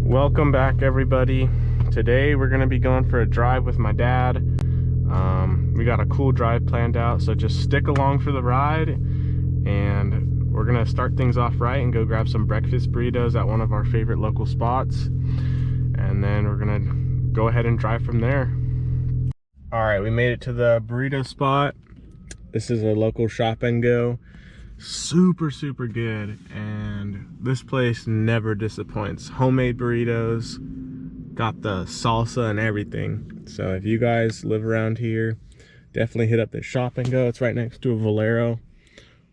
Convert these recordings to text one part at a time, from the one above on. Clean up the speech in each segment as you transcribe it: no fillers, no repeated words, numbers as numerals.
Welcome back, everybody. Today we're gonna be going for a drive with my dad. We got a cool drive planned out, so just stick along for the ride, and we're gonna start things off right and go grab some breakfast burritos at one of our favorite local spots, and then we're gonna go ahead and drive from there. All right, we made it to the burrito spot. This is a local shop and go. Super good, and this place never disappoints. Homemade burritos, got the salsa and everything. So if you guys live around here, definitely hit up this shop and go. It's right next to a Valero.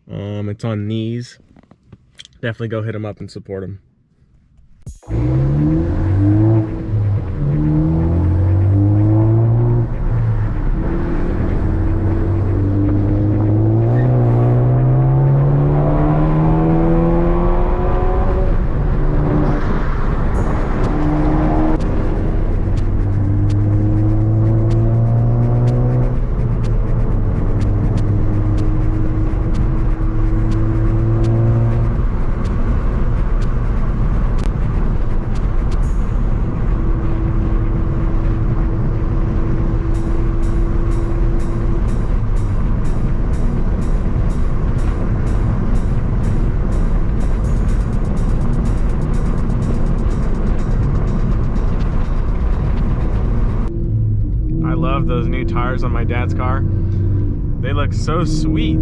It's on Knees. Definitely go hit them up and support them. Those new tires on my dad's car, they look so sweet.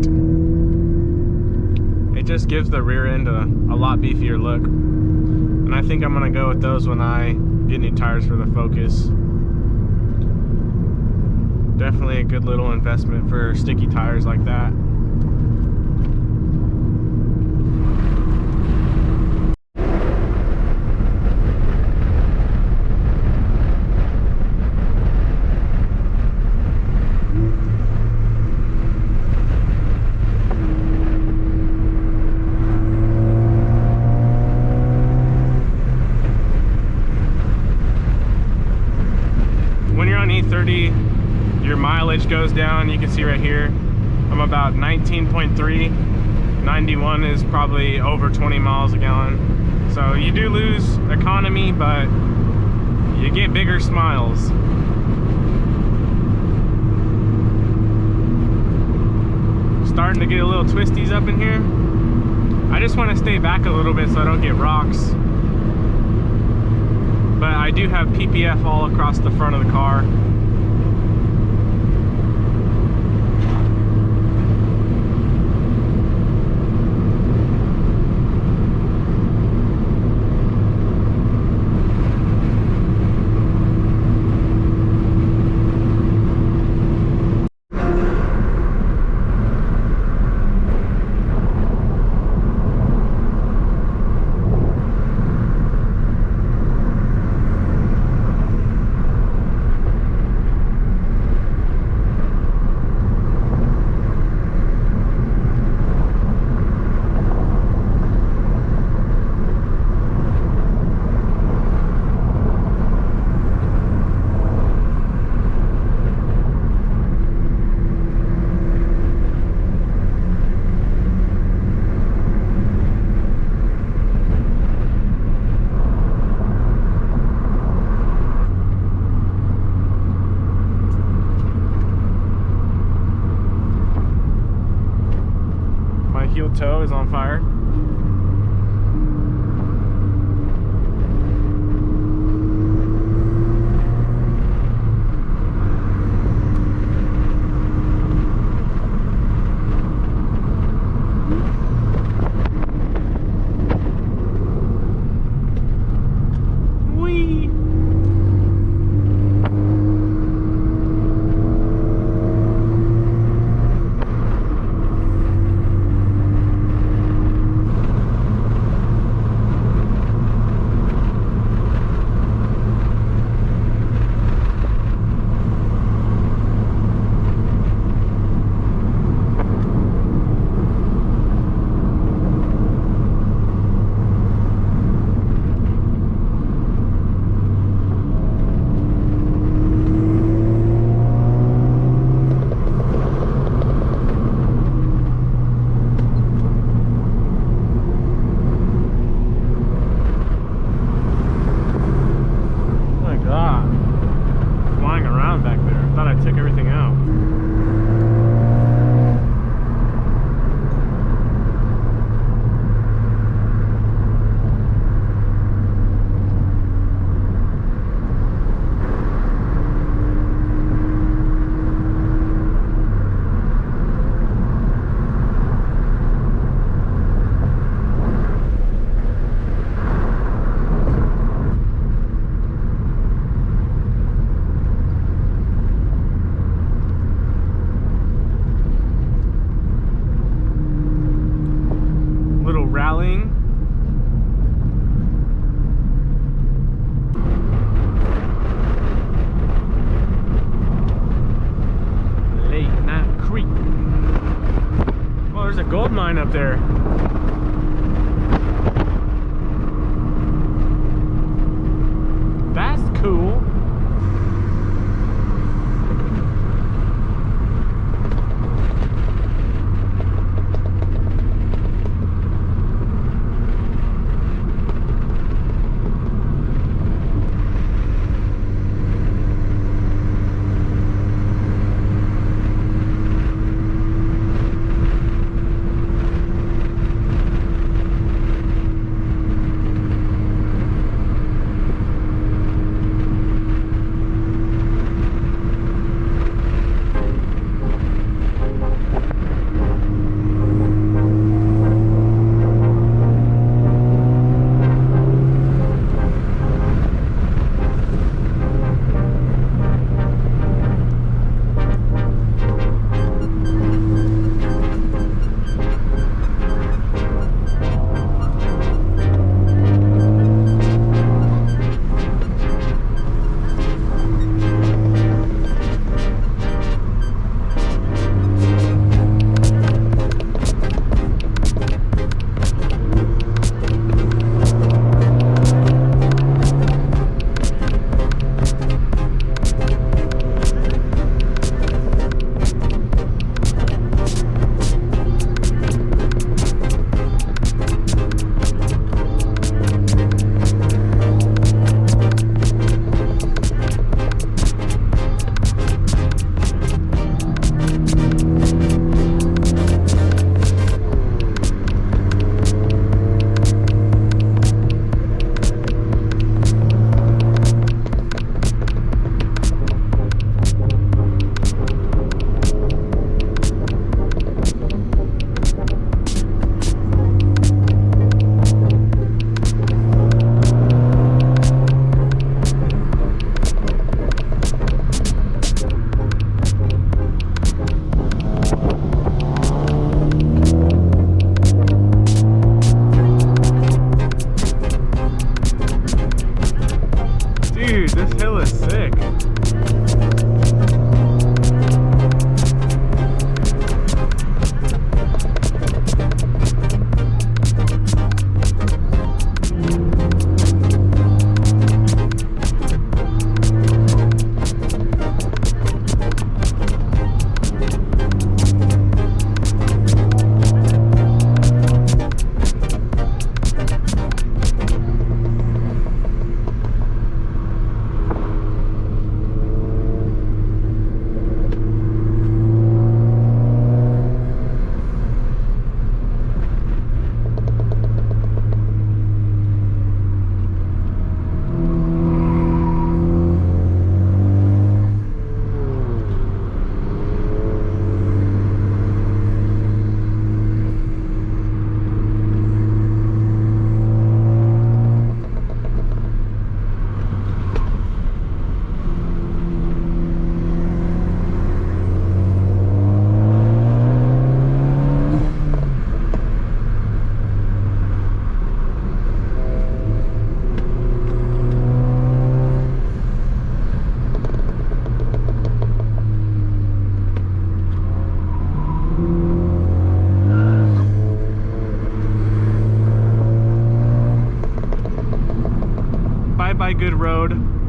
It just gives the rear end a lot beefier look, and I think I'm gonna go with those when I get new tires for the Focus. Definitely a good little investment for sticky tires like that. Your mileage goes down. You can see right here I'm about 19.3. 91 is probably over 20 miles a gallon, so you do lose economy, but you get bigger smiles. Starting to get a little twisties up in here. I just want to stay back a little bit so I don't get rocks, but I do have PPF all across the front of the car. Heel toe is on fire. there. That's cool. Dude, this hill is sick. Bye-bye, good road.